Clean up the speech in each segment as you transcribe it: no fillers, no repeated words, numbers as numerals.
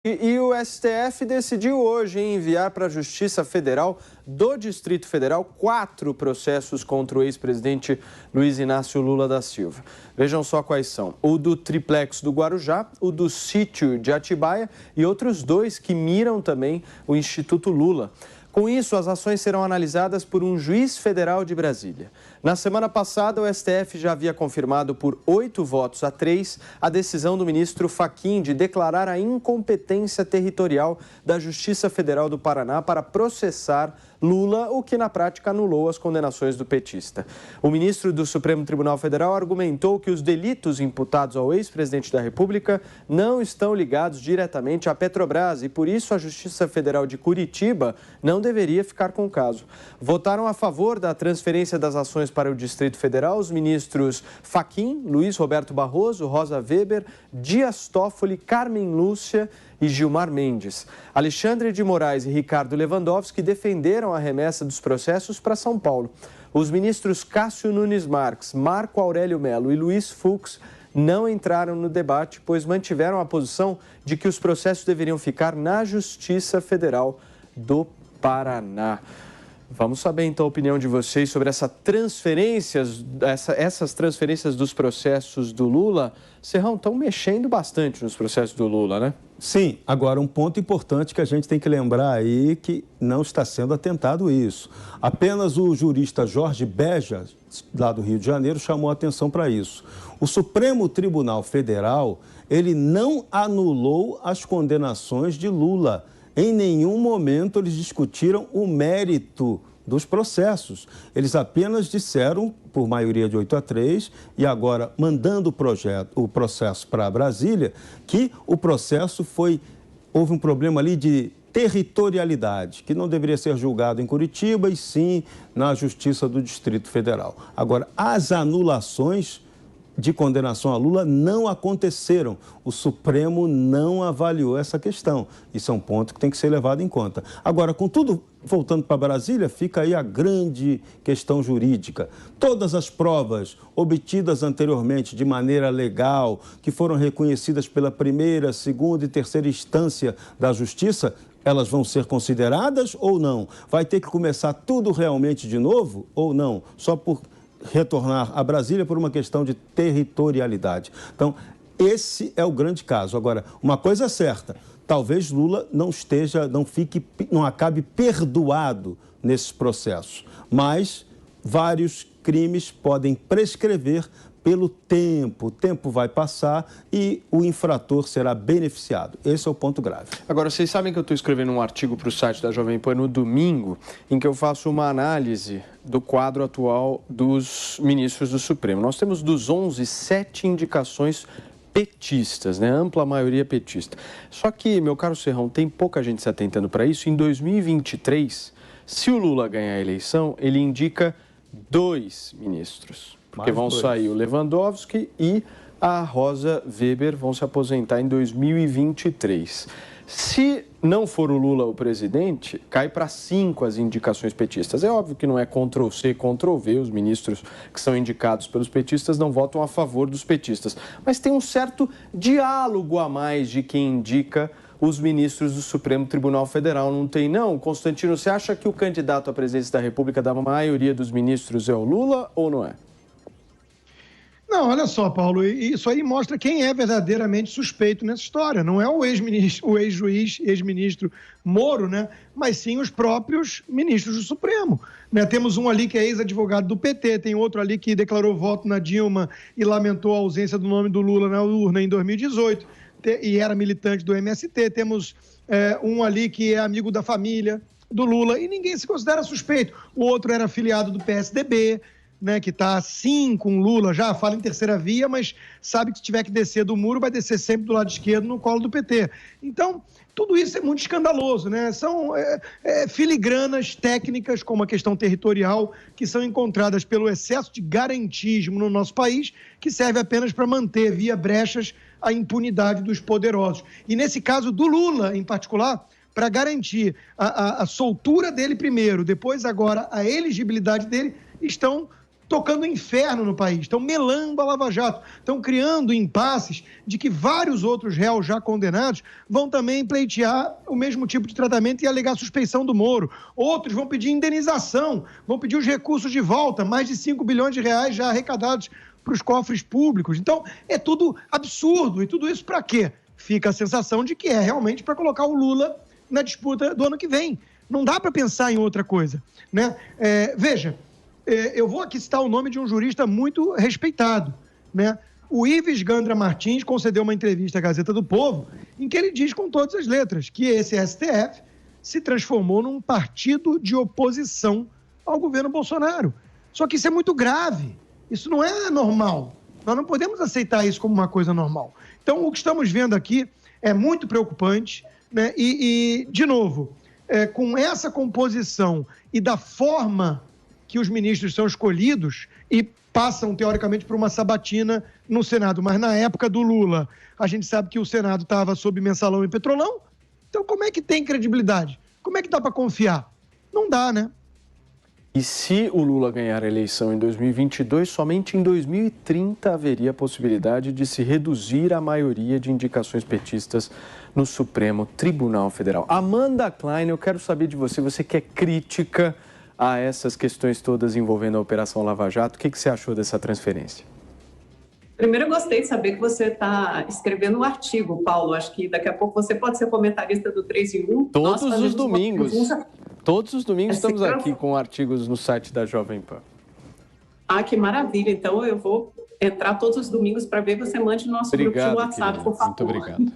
E o STF decidiu hoje enviar para a Justiça Federal do Distrito Federal 4 processos contra o ex-presidente Luiz Inácio Lula da Silva. Vejam só quais são: o do triplex do Guarujá, o do sítio de Atibaia e outros 2 que miram também o Instituto Lula. Com isso, as ações serão analisadas por um juiz federal de Brasília. Na semana passada, o STF já havia confirmado por 8-3 a decisão do ministro Fachin de declarar a incompetência territorial da Justiça Federal do Paraná para processar Lula, o que na prática anulou as condenações do petista. O ministro do Supremo Tribunal Federal argumentou que os delitos imputados ao ex-presidente da República não estão ligados diretamente à Petrobras e, por isso, a Justiça Federal de Curitiba não deveria ficar com o caso. Votaram a favor da transferência das ações para o Distrito Federal os ministros Fachin, Luiz Roberto Barroso, Rosa Weber, Dias Toffoli, Carmen Lúcia e Gilmar Mendes. Alexandre de Moraes e Ricardo Lewandowski defenderam a remessa dos processos para São Paulo. Os ministros Cássio Nunes Marques, Marco Aurélio Mello e Luiz Fux não entraram no debate, pois mantiveram a posição de que os processos deveriam ficar na Justiça Federal do Paraná. Vamos saber então a opinião de vocês sobre essas transferências dos processos do Lula. Serrão, estão mexendo bastante nos processos do Lula, né? Sim, agora um ponto importante que a gente tem que lembrar aí que não está sendo atentado isso. Apenas o jurista Jorge Beja, lá do Rio de Janeiro, chamou a atenção para isso. O Supremo Tribunal Federal, ele não anulou as condenações de Lula. Em nenhum momento eles discutiram o mérito dos processos. Eles apenas disseram, por maioria de 8-3, e agora mandando o processo para Brasília, que o processo houve um problema ali de territorialidade, que não deveria ser julgado em Curitiba e sim na Justiça do Distrito Federal. Agora, as anulações de condenação a Lula não aconteceram. O Supremo não avaliou essa questão. Isso é um ponto que tem que ser levado em conta. Agora, contudo, voltando para Brasília, fica aí a grande questão jurídica. Todas as provas obtidas anteriormente de maneira legal, que foram reconhecidas pela primeira, segunda e terceira instância da Justiça, elas vão ser consideradas ou não? Vai ter que começar tudo realmente de novo ou não? Só por retornar a Brasília por uma questão de territorialidade. Então, esse é o grande caso. Agora, uma coisa é certa, talvez Lula não acabe perdoado nesses processos, mas vários crimes podem prescrever pelo tempo. O tempo vai passar e o infrator será beneficiado. Esse é o ponto grave. Agora, vocês sabem que eu estou escrevendo um artigo para o site da Jovem Pan no domingo, em que eu faço uma análise do quadro atual dos ministros do Supremo. Nós temos dos 11, 7 indicações petistas, né? Ampla maioria petista. Só que, meu caro Serrão, tem pouca gente se atentando para isso. Em 2023, se o Lula ganhar a eleição, ele indica 2 ministros. Porque vão sair o Lewandowski e a Rosa Weber vão se aposentar em 2023. Se não for o Lula o presidente, cai para 5 as indicações petistas. É óbvio que não é Ctrl-C, Ctrl-V, os ministros que são indicados pelos petistas não votam a favor dos petistas. Mas tem um certo diálogo a mais de quem indica os ministros do Supremo Tribunal Federal. Não tem, não? Constantino, você acha que o candidato à presidência da República da maioria dos ministros é o Lula ou não é? Não, olha só, Paulo, isso aí mostra quem é verdadeiramente suspeito nessa história. Não é o ex-ministro, o ex-juiz, ex-ministro Moro, né? Mas sim os próprios ministros do Supremo. Né? Temos um ali que é ex-advogado do PT, tem outro ali que declarou voto na Dilma e lamentou a ausência do nome do Lula na urna em 2018 e era militante do MST. Temos um ali que é amigo da família do Lula e ninguém se considera suspeito. O outro era afiliado do PSDB, né, que está assim com Lula, já fala em terceira via, mas sabe que se tiver que descer do muro, vai descer sempre do lado esquerdo no colo do PT. Então, tudo isso é muito escandaloso, né? São filigranas técnicas, como a questão territorial, que são encontradas pelo excesso de garantismo no nosso país, que serve apenas para manter, via brechas, a impunidade dos poderosos. E nesse caso do Lula, em particular, para garantir a soltura dele primeiro, depois agora a elegibilidade dele, estão tocando inferno no país, estão melando a Lava Jato, estão criando impasses de que vários outros réus já condenados vão também pleitear o mesmo tipo de tratamento e alegar suspeição do Moro. Outros vão pedir indenização, vão pedir os recursos de volta, mais de 5 bilhões de reais já arrecadados para os cofres públicos. Então, é tudo absurdo. E tudo isso para quê? Fica a sensação de que é realmente para colocar o Lula na disputa do ano que vem. Não dá para pensar em outra coisa, né? Veja, eu vou aqui citar o nome de um jurista muito respeitado, né? O Ives Gandra Martins concedeu uma entrevista à Gazeta do Povo em que ele diz com todas as letras que esse STF se transformou num partido de oposição ao governo Bolsonaro. Só que isso é muito grave, isso não é normal. Nós não podemos aceitar isso como uma coisa normal. Então, o que estamos vendo aqui é muito preocupante, né? E de novo, com essa composição e da forma que os ministros são escolhidos e passam, teoricamente, por uma sabatina no Senado. Mas na época do Lula, a gente sabe que o Senado estava sob mensalão e petrolão. Então, como é que tem credibilidade? Como é que dá para confiar? Não dá, né? E se o Lula ganhar a eleição em 2022, somente em 2030 haveria a possibilidade de se reduzir a maioria de indicações petistas no Supremo Tribunal Federal. Amanda Klein, eu quero saber de você, você que é crítica a essas questões todas envolvendo a Operação Lava Jato, o que você achou dessa transferência? Primeiro, eu gostei de saber que você está escrevendo um artigo, Paulo. Acho que daqui a pouco você pode ser comentarista do 3 em 1. Todos os domingos. Todos os domingos estamos aqui com artigos no site da Jovem Pan. Ah, que maravilha. Então, eu vou entrar todos os domingos para ver que você mande no nosso grupo de WhatsApp, querido. por favor. Muito obrigado.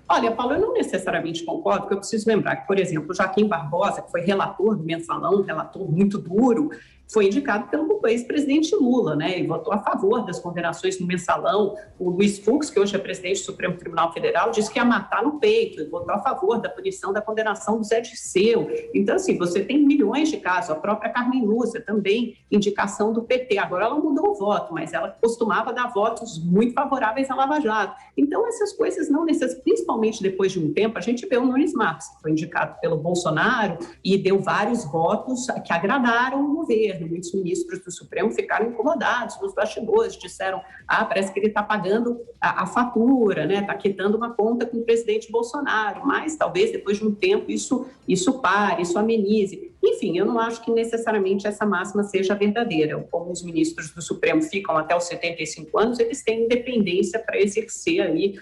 Olha, Paulo, eu não necessariamente concordo, porque eu preciso lembrar que, por exemplo, o Joaquim Barbosa, que foi relator do Mensalão, um relator muito duro, foi indicado pelo ex-presidente Lula, né, e votou a favor das condenações no Mensalão. O Luiz Fux, que hoje é presidente do Supremo Tribunal Federal, disse que ia matar no peito e votou a favor da punição da condenação do Zé Dirceu. Então, assim, você tem milhões de casos. A própria Carmen Lúcia, também indicação do PT. Agora ela mudou o voto, mas ela costumava dar votos muito favoráveis à Lava Jato. Então, essas coisas não necessariamente, principalmente depois de um tempo, a gente vê o Nunes Marques, que foi indicado pelo Bolsonaro e deu vários votos que agradaram o governo. Muitos ministros do Supremo ficaram incomodados nos bastidores, disseram, parece que ele está pagando a fatura, né? Está quitando uma conta com o presidente Bolsonaro, mas talvez depois de um tempo isso pare, isso amenize. Enfim, eu não acho que necessariamente essa máxima seja verdadeira. Como os ministros do Supremo ficam até os 75 anos, eles têm independência para exercer aí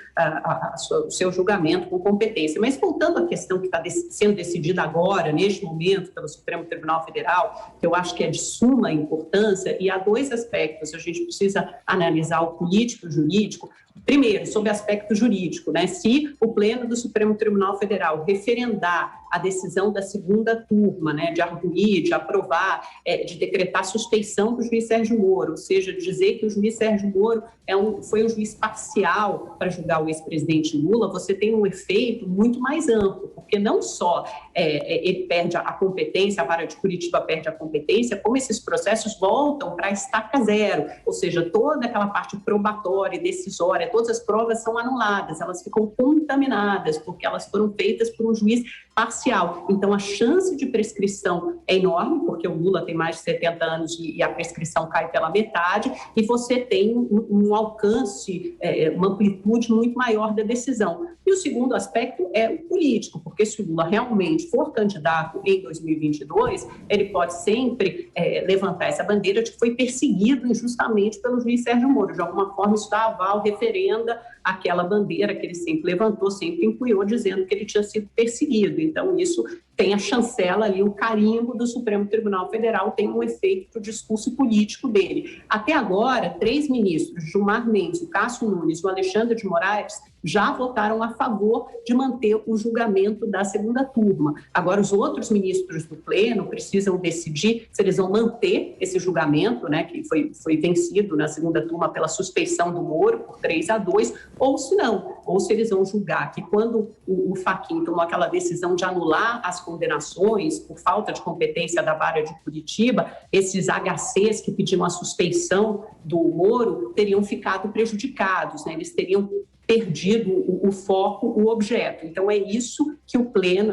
o seu julgamento com competência. Mas voltando à questão que está sendo decidida agora, neste momento, pelo Supremo Tribunal Federal, que eu acho que é de suma importância, e há dois aspectos, a gente precisa analisar o político e o jurídico. Primeiro, sob aspecto jurídico, né? Se o Pleno do Supremo Tribunal Federal referendar a decisão da segunda turma, né, de arguir, de aprovar, de decretar suspeição do juiz Sérgio Moro, ou seja, dizer que o juiz Sérgio Moro foi um juiz parcial para julgar o ex-presidente Lula, você tem um efeito muito mais amplo, porque não só ele perde a competência, a vara de Curitiba perde a competência, como esses processos voltam para a estaca zero, ou seja, toda aquela parte probatória e decisória, todas as provas são anuladas, elas ficam contaminadas, porque elas foram feitas por um juiz parcial. Então, a chance de prescrição é enorme, porque o Lula tem mais de 70 anos e a prescrição cai pela metade, e você tem um alcance, uma amplitude muito maior da decisão. E o segundo aspecto é o político, porque se o Lula realmente for candidato em 2022, ele pode sempre levantar essa bandeira de que foi perseguido injustamente pelo juiz Sérgio Moro. De alguma forma, isso dá aval, referenda aquela bandeira que ele sempre levantou, sempre empunhou, dizendo que ele tinha sido perseguido. Então, isso tem a chancela ali, o carimbo do Supremo Tribunal Federal, tem um efeito para o discurso político dele. Até agora, 3 ministros, Gilmar Mendes, o Cássio Nunes e o Alexandre de Moraes, já votaram a favor de manter o julgamento da segunda turma. Agora, os outros ministros do Pleno precisam decidir se eles vão manter esse julgamento, né, que foi vencido na segunda turma pela suspeição do Moro por 3-2, ou se não, ou se eles vão julgar que quando o Fachin tomou aquela decisão de anular as condenações por falta de competência da vara de Curitiba, esses HCs que pediam a suspeição do Moro teriam ficado prejudicados, né? Eles teriam perdido o foco, o objeto. Então, é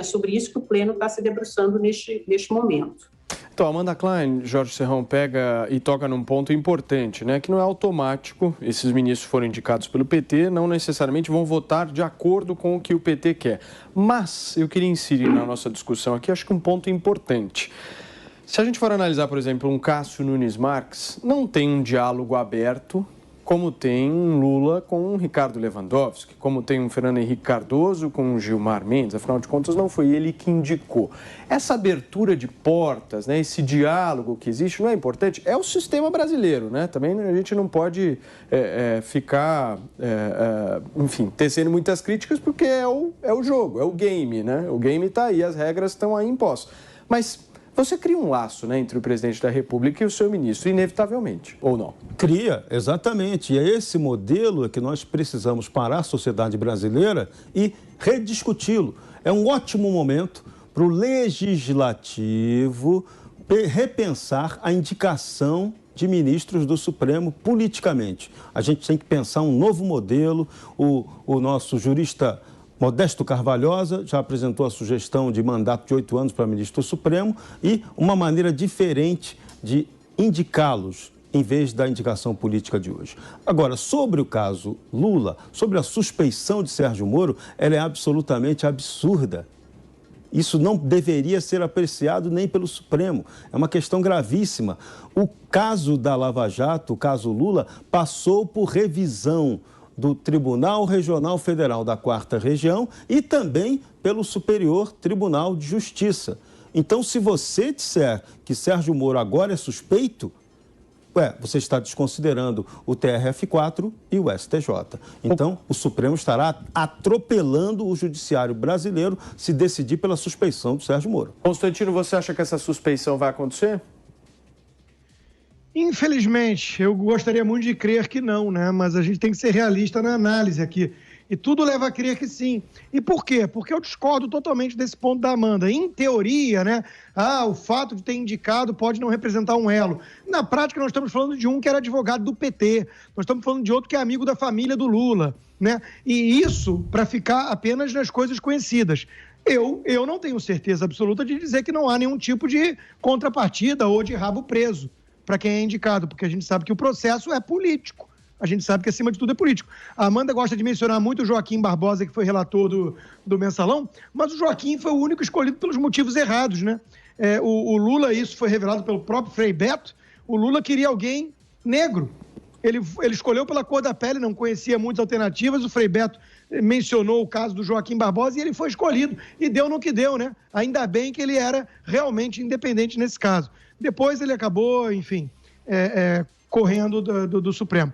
sobre isso que o Pleno está se debruçando neste momento. Então, Amanda Klein, Jorge Serrão, pega e toca num ponto importante, né? Que não é automático. Esses ministros foram indicados pelo PT, não necessariamente vão votar de acordo com o que o PT quer. Mas eu queria inserir na nossa discussão aqui, acho que um ponto importante. Se a gente for analisar, por exemplo, um Cássio Nunes Marques, não tem um diálogo aberto como tem um Lula com um Ricardo Lewandowski, como tem um Fernando Henrique Cardoso com um Gilmar Mendes. Afinal de contas, não foi ele que indicou. Essa abertura de portas, né, esse diálogo que existe, não é importante? É o sistema brasileiro, né? Também a gente não pode ficar, enfim, tecendo muitas críticas, porque é o jogo, é o game, né? O game está aí, as regras estão aí impostas. Mas você cria um laço, né, entre o presidente da República e o seu ministro, inevitavelmente, ou não? Cria, exatamente. E é esse modelo que nós precisamos para a sociedade brasileira e rediscuti-lo. É um ótimo momento para o Legislativo repensar a indicação de ministros do Supremo politicamente. A gente tem que pensar um novo modelo. O nosso jurista Modesto Carvalhosa já apresentou a sugestão de mandato de 8 anos para ministro do Supremo e uma maneira diferente de indicá-los em vez da indicação política de hoje. Agora, sobre o caso Lula, sobre a suspeição de Sérgio Moro, ela é absolutamente absurda. Isso não deveria ser apreciado nem pelo Supremo. É uma questão gravíssima. O caso da Lava Jato, o caso Lula, passou por revisão do Tribunal Regional Federal da 4ª Região e também pelo Superior Tribunal de Justiça. Então, se você disser que Sérgio Moro agora é suspeito, você está desconsiderando o TRF4 e o STJ. Então, o Supremo estará atropelando o judiciário brasileiro se decidir pela suspeição do Sérgio Moro. Constantino, você acha que essa suspeição vai acontecer? Infelizmente, eu gostaria muito de crer que não, né? Mas a gente tem que ser realista na análise aqui. E tudo leva a crer que sim. E por quê? Porque eu discordo totalmente desse ponto da Amanda. Em teoria, né? O fato de ter indicado pode não representar um elo. Na prática, nós estamos falando de um que era advogado do PT. Nós estamos falando de outro que é amigo da família do Lula, né? E isso para ficar apenas nas coisas conhecidas. Eu não tenho certeza absoluta de dizer que não há nenhum tipo de contrapartida ou de rabo preso para quem é indicado, porque a gente sabe que o processo é político. A gente sabe que, acima de tudo, é político. A Amanda gosta de mencionar muito o Joaquim Barbosa, que foi relator do Mensalão, mas o Joaquim foi o único escolhido pelos motivos errados, né? O Lula, isso foi revelado pelo próprio Frei Beto, o Lula queria alguém negro. Ele escolheu pela cor da pele, não conhecia muitas alternativas. O Frei Beto mencionou o caso do Joaquim Barbosa e ele foi escolhido. E deu no que deu, né? Ainda bem que ele era realmente independente nesse caso. Depois ele acabou, enfim, correndo do Supremo.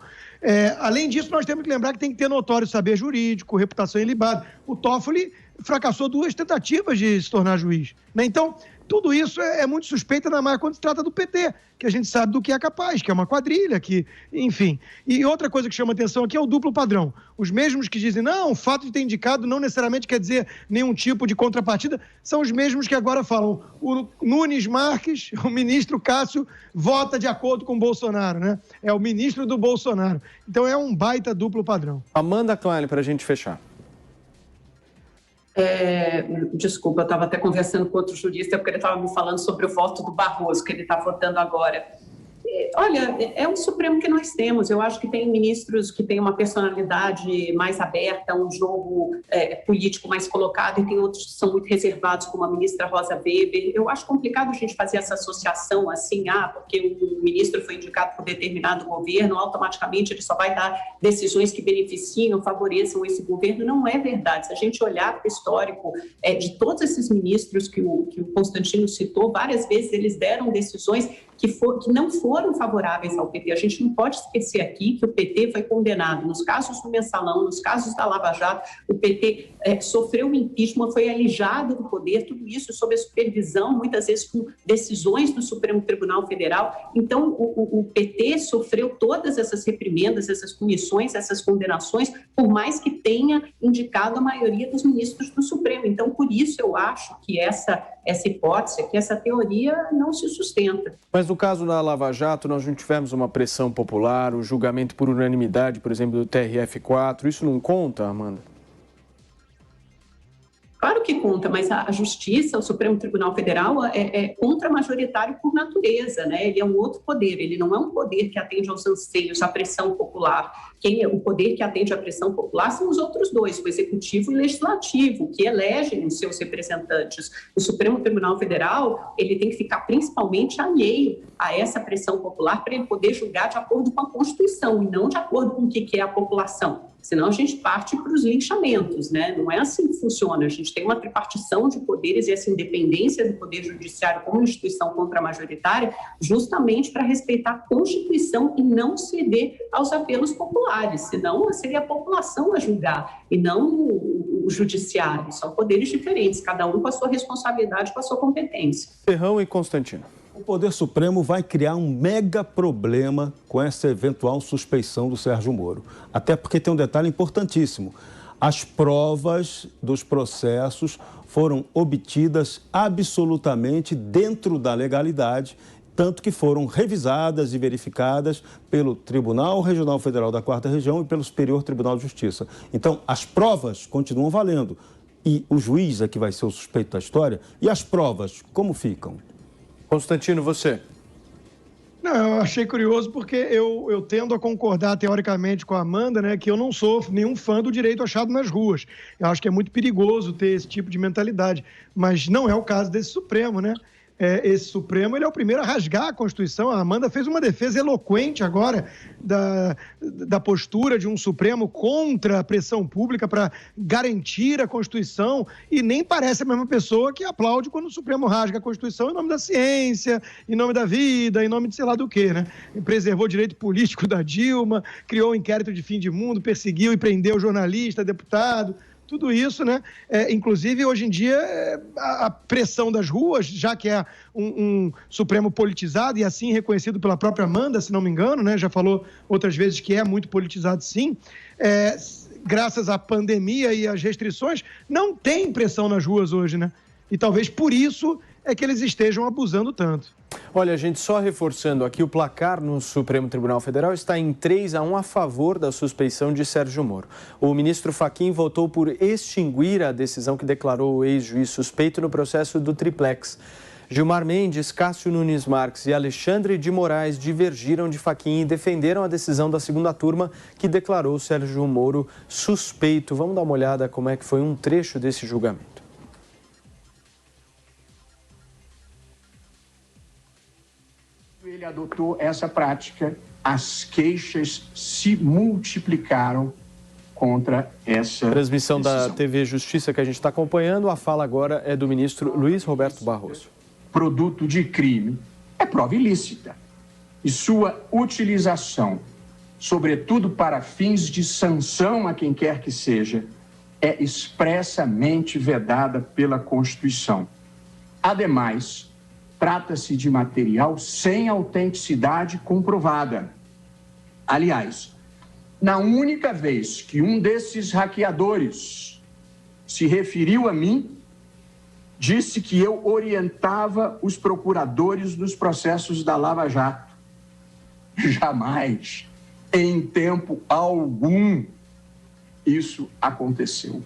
Além disso, nós temos que lembrar que tem que ter notório saber jurídico, reputação ilibada. O Toffoli fracassou 2 tentativas de se tornar juiz, né? Então, tudo isso é muito suspeito, ainda mais quando se trata do PT, que a gente sabe do que é capaz, que é uma quadrilha, que, enfim. E outra coisa que chama atenção aqui é o duplo padrão. Os mesmos que dizem, não, o fato de ter indicado não necessariamente quer dizer nenhum tipo de contrapartida, são os mesmos que agora falam, o Nunes Marques, o ministro Cássio, vota de acordo com o Bolsonaro, né? É o ministro do Bolsonaro. Então é um baita duplo padrão. Amanda Klein, para a gente fechar. Desculpa, eu estava até conversando com outro jurista, porque ele estava me falando sobre o voto do Barroso, que ele está votando agora. Olha, é um Supremo que nós temos. Eu acho que tem ministros que têm uma personalidade mais aberta, um jogo político mais colocado, e tem outros que são muito reservados, como a ministra Rosa Weber. Eu acho complicado a gente fazer essa associação assim, porque um ministro foi indicado por determinado governo, automaticamente ele só vai dar decisões que beneficiam, favoreçam esse governo. Não é verdade. Se a gente olhar para o histórico de todos esses ministros que o Constantino citou, várias vezes eles deram decisões que não foram favoráveis ao PT. A gente não pode esquecer aqui que o PT foi condenado nos casos do Mensalão, nos casos da Lava Jato, o PT sofreu um impeachment, foi alijado do poder, tudo isso sob a supervisão, muitas vezes com decisões do Supremo Tribunal Federal. Então, o PT sofreu todas essas reprimendas, essas punições, essas condenações, por mais que tenha indicado a maioria dos ministros do Supremo. Então, por isso eu acho que essa hipótese, que essa teoria não se sustenta. Mas no caso da Lava Jato, nós não tivemos uma pressão popular, o julgamento por unanimidade, por exemplo, do TRF4, isso não conta, Amanda? Claro que conta, mas a Justiça, o Supremo Tribunal Federal é contra-majoritário por natureza, né? Ele é um outro poder, ele não é um poder que atende aos anseios, à pressão popular. O poder que atende à pressão popular são os outros dois, o Executivo e o Legislativo, que elegem os seus representantes. O Supremo Tribunal Federal, ele tem que ficar principalmente alheio a essa pressão popular para ele poder julgar de acordo com a Constituição e não de acordo com o que é a população. Senão a gente parte para os linchamentos, né? Não é assim que funciona. A gente tem uma tripartição de poderes e essa independência do Poder Judiciário como instituição contramajoritária justamente para respeitar a Constituição e não ceder aos apelos populares. Senão seria a população a julgar e não o Judiciário. São poderes diferentes, cada um com a sua responsabilidade, com a sua competência. Ferrão e Constantino. O Poder Supremo vai criar um mega problema com essa eventual suspeição do Sérgio Moro. Até porque tem um detalhe importantíssimo. As provas dos processos foram obtidas absolutamente dentro da legalidade, tanto que foram revisadas e verificadas pelo Tribunal Regional Federal da 4ª Região e pelo Superior Tribunal de Justiça. Então, as provas continuam valendo. E o juiz é que vai ser o suspeito da história. E as provas, como ficam? Constantino, você? Não, eu achei curioso porque eu tendo a concordar teoricamente com a Amanda, né, que eu não sou nenhum fã do direito achado nas ruas. Eu acho que é muito perigoso ter esse tipo de mentalidade, mas não é o caso desse Supremo, né? Esse Supremo, ele é o primeiro a rasgar a Constituição. A Amanda fez uma defesa eloquente agora da postura de um Supremo contra a pressão pública para garantir a Constituição, e nem parece a mesma pessoa que aplaude quando o Supremo rasga a Constituição em nome da ciência, em nome da vida, em nome de sei lá do quê, né? Preservou o direito político da Dilma, criou um inquérito de fim de mundo, perseguiu e prendeu jornalista, deputado. Tudo isso, né? Inclusive, hoje em dia, a pressão das ruas, já que é um Supremo politizado e assim reconhecido pela própria Amanda, se não me engano, né? Já falou outras vezes que é muito politizado, sim. Graças à pandemia e às restrições, não tem pressão nas ruas hoje, né? E talvez por isso é que eles estejam abusando tanto. Olha, gente, só reforçando aqui, o placar no Supremo Tribunal Federal está em 3-1 a favor da suspeição de Sérgio Moro. O ministro Fachin votou por extinguir a decisão que declarou o ex-juiz suspeito no processo do Triplex. Gilmar Mendes, Cássio Nunes Marques e Alexandre de Moraes divergiram de Fachin e defenderam a decisão da segunda turma que declarou Sérgio Moro suspeito. Vamos dar uma olhada como é que foi um trecho desse julgamento. Ele adotou essa prática, as queixas se multiplicaram contra essa transmissão decisão. Da TV Justiça que a gente está acompanhando, a fala agora é do ministro Luiz Roberto Barroso. Produto de crime é prova ilícita e sua utilização, sobretudo para fins de sanção a quem quer que seja, é expressamente vedada pela Constituição. Ademais, trata-se de material sem autenticidade comprovada. Aliás, na única vez que um desses hackeadores se referiu a mim, disse que eu orientava os procuradores dos processos da Lava Jato. Jamais, em tempo algum, isso aconteceu.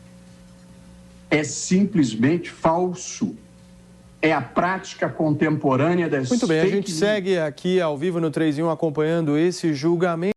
É simplesmente falso. É a prática contemporânea das Muito bem, a fake gente news. segue aqui ao vivo no 3 em 1 acompanhando esse julgamento.